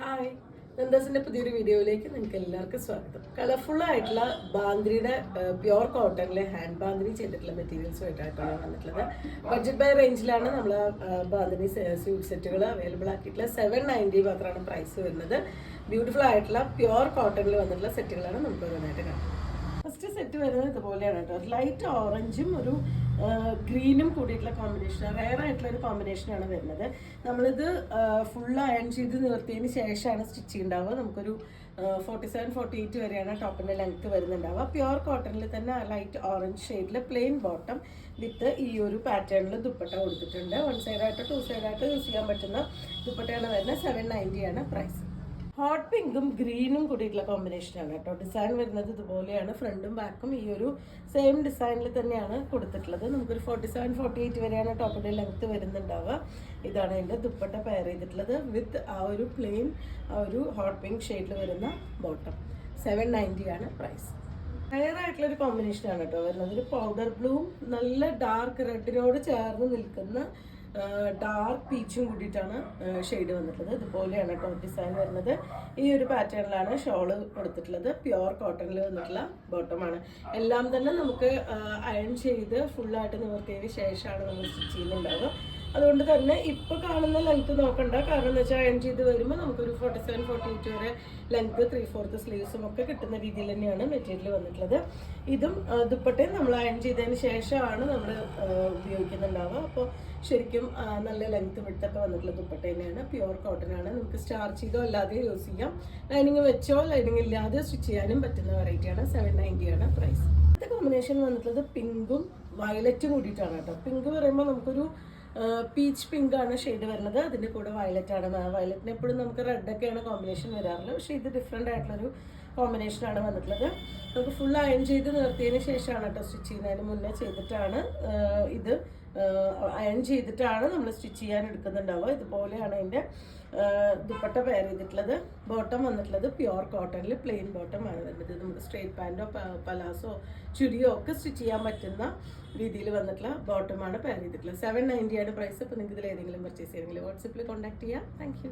Hi, നന്ദാസിന്റെ പുതിയൊരു വീഡിയോയിലേക്ക് നിങ്ങൾക്ക് എല്ലാവർക്കും സ്വാഗതം. കളർഫുൾ ആയിട്ടുള്ള ബാന്ദ്രിയുടെ പ്യുവർ കോട്ടണിലെ ഹാൻഡ് ബാന്ദ്രി ചെയ്തിട്ടുള്ള മെറ്റീരിയൽസുമായിട്ടാണ് വന്നിട്ടുള്ളത്. ബഡ്ജറ്റ് ബൈ റേഞ്ചിലാണ് നമ്മൾ ബാന്ദ്രി സ്യൂട്ട് സെറ്റുകൾ അവൈലബിൾ ആക്കിയിട്ടുള്ളത്. 790 മാത്രമാണ് പ്രൈസ് വരുന്നത്. ബ്യൂട്ടിഫുൾ ആയിട്ടുള്ള പ്യുവർ കോട്ടണിൽ വന്നിട്ടുള്ള സെറ്റുകളാണ് നമുക്ക് ഓരോന്നായിട്ട് കാണാം. ഫസ്റ്റ് സെറ്റ് വരുന്നത് ഇതുപോലെയാണ് കേട്ടോ. ലൈറ്റ് ഓറഞ്ചും ഒരു ഗ്രീനും കൂടിയിട്ടുള്ള കോമ്പിനേഷൻ, റെയർ ആയിട്ടുള്ള ഒരു കോമ്പിനേഷനാണ് വരുന്നത്. നമ്മളിത് ഫുൾ അയൺ ചെയ്ത് നിർത്തിയതിന് ശേഷമാണ് സ്റ്റിച്ച് ചെയ്യുന്നുണ്ടാവുക. നമുക്കൊരു 47-48 വരെയാണ് ടോപ്പിൻ്റെ ലെങ്ത് വരുന്നുണ്ടാവുക. പ്യുവർ കോട്ടണിൽ തന്നെ ലൈറ്റ് ഓറഞ്ച് ഷെയ്ഡിൽ പ്ലെയിൻ ബോട്ടം വിത്ത് ഈ ഒരു പാറ്റേണിൽ ദുപ്പട്ട കൊടുത്തിട്ടുണ്ട്. 1 സൈഡായിട്ട് 2 സൈഡായിട്ട് യൂസ് ചെയ്യാൻ പറ്റുന്ന ദുപ്പട്ടയാണ് വരുന്നത്. 790 ആണ് പ്രൈസ്. ഹോട്ട് പിങ്കും ഗ്രീനും കൂടിയിട്ടുള്ള കോമ്പിനേഷനാണ് കേട്ടോ. ഡിസൈൻ വരുന്നത് ഇതുപോലെയാണ്. ഫ്രണ്ടും ബാക്കും ഈ ഒരു സെയിം ഡിസൈനിൽ തന്നെയാണ് കൊടുത്തിട്ടുള്ളത്. നമുക്കൊരു 47-48 വരെയാണ് ടോപ്പിൻ്റെ ലെങ്ത് വരുന്നുണ്ടാവുക. ഇതാണ് അതിൻ്റെ ദുപ്പട്ട പെയർ ചെയ്തിട്ടുള്ളത് വിത്ത് ആ ഒരു പ്ലെയിൻ ആ ഒരു ഹോട്ട് പിങ്ക് ഷെയ്ഡിൽ വരുന്ന ബോട്ടം. 790 ആണ് പ്രൈസ്. റെയർ ആയിട്ടുള്ളൊരു കോമ്പിനേഷനാണ് കേട്ടോ വരുന്നത്. ഒരു പൗഡർ ബ്ലൂവും നല്ല ഡാർക്ക് റെഡിനോട് ചേർന്ന് നിൽക്കുന്ന ഡാർക്ക് പീച്ചും കൂടിയിട്ടാണ് ഷെയ്ഡ് വന്നിട്ടുള്ളത്. ഇതുപോലെയാണ് കേട്ടോ ഡിസൈൻ വരുന്നത്. ഈ ഒരു പാറ്റേണിലാണ് ഷോള് കൊടുത്തിട്ടുള്ളത്. പ്യുവർ കോട്ടണിൽ വന്നിട്ടുള്ള ബോട്ടമാണ്. എല്ലാം തന്നെ നമുക്ക് അയൺ ചെയ്ത് ഫുള്ളായിട്ട് നിവർത്തിയതിന് ശേഷമാണ് നമ്മൾ സ്റ്റിച്ച് ചെയ്യുന്നുണ്ടാവുക. അതുകൊണ്ട് തന്നെ ഇപ്പോൾ കാണുന്ന ലെങ്ത് നോക്കണ്ട. കാരണം എന്ന് വെച്ചാൽ അയൺ ചെയ്ത് വരുമ്പോൾ നമുക്കൊരു 47-48 വരെ ലെങ്ത് 3/4 സ്ലീവ്സും ഒക്കെ കിട്ടുന്ന രീതിയിൽ തന്നെയാണ് മെറ്റീരിയൽ വന്നിട്ടുള്ളത്. ഇതും ദുപ്പട്ടയും നമ്മൾ അയൺ ചെയ്തതിന് ശേഷമാണ് നമ്മൾ ഉപയോഗിക്കുന്നുണ്ടാവുക. അപ്പോൾ ശരിക്കും നല്ല ലെങ്ത് വിട്ടൊക്കെ വന്നിട്ടുള്ള ദുപ്പട്ട തന്നെയാണ്. പ്യുവർ കോട്ടൺ ആണ്. നമുക്ക് സ്റ്റാർച്ച് ചെയ്തോ അല്ലാതെ യൂസ് ചെയ്യാം. ലൈനിങ് വെച്ചോ ലൈനിങ് ഇല്ലാതെ സ്റ്റിച്ച് ചെയ്യാനും പറ്റുന്ന വെറൈറ്റിയാണ്. 790 ആണ് പ്രൈസ്. അടുത്ത കോമ്പിനേഷൻ വന്നിട്ടുള്ളത് പിങ്കും വയലറ്റും കൂടിയിട്ടാണ് കേട്ടോ. പിങ്ക് പറയുമ്പോൾ നമുക്കൊരു പീച്ച് പിങ്ക് ആണ് ഷെയ്ഡ് വരുന്നത്. അതിൻ്റെ കൂടെ വയലറ്റ് ആണ്. വയലറ്റിന് എപ്പോഴും നമുക്ക് റെഡൊക്കെയാണ് കോമ്പിനേഷൻ വരാറുള്ളത്. പക്ഷേ ഇത് ഡിഫറെൻ്റ് ആയിട്ടുള്ളൊരു കോമ്പിനേഷനാണ് വന്നിട്ടുള്ളത്. നമുക്ക് ഫുൾ അയൺ ചെയ്ത് നിർത്തിയതിന് ശേഷമാണ് കേട്ടോ സ്റ്റിച്ച് ചെയ്യുന്നതിന് മുന്നേ ചെയ്തിട്ടാണ് ഇത് അയൺ ചെയ്തിട്ടാണ് നമ്മൾ സ്റ്റിച്ച് ചെയ്യാൻ എടുക്കുന്നുണ്ടാവുക. ഇതുപോലെയാണ് അതിൻ്റെ ദുപ്പട്ട പെയർ ചെയ്തിട്ടുള്ളത്. ബോട്ടം വന്നിട്ടുള്ളത് പ്യുവർ കോട്ടണിൽ പ്ലെയിൻ ബോട്ടം ആണ് വരുന്നത്. നമുക്ക് സ്ട്രെയിറ്റ് പാൻറ്റോ പലാസോ ചുരിയോ ഒക്കെ സ്റ്റിച്ച് ചെയ്യാൻ പറ്റുന്ന രീതിയിൽ വന്നിട്ടുള്ള ബോട്ടമാണ് പെയർ ചെയ്തിട്ടുള്ളത്. 790 ആണ് പ്രൈസ്. അപ്പോൾ നിങ്ങൾക്ക് ഇതിൽ ഏതെങ്കിലും പർച്ചേസ് ചെയ്യണമെങ്കിൽ വാട്സപ്പിൽ കോൺടാക്ട് ചെയ്യാം. താങ്ക്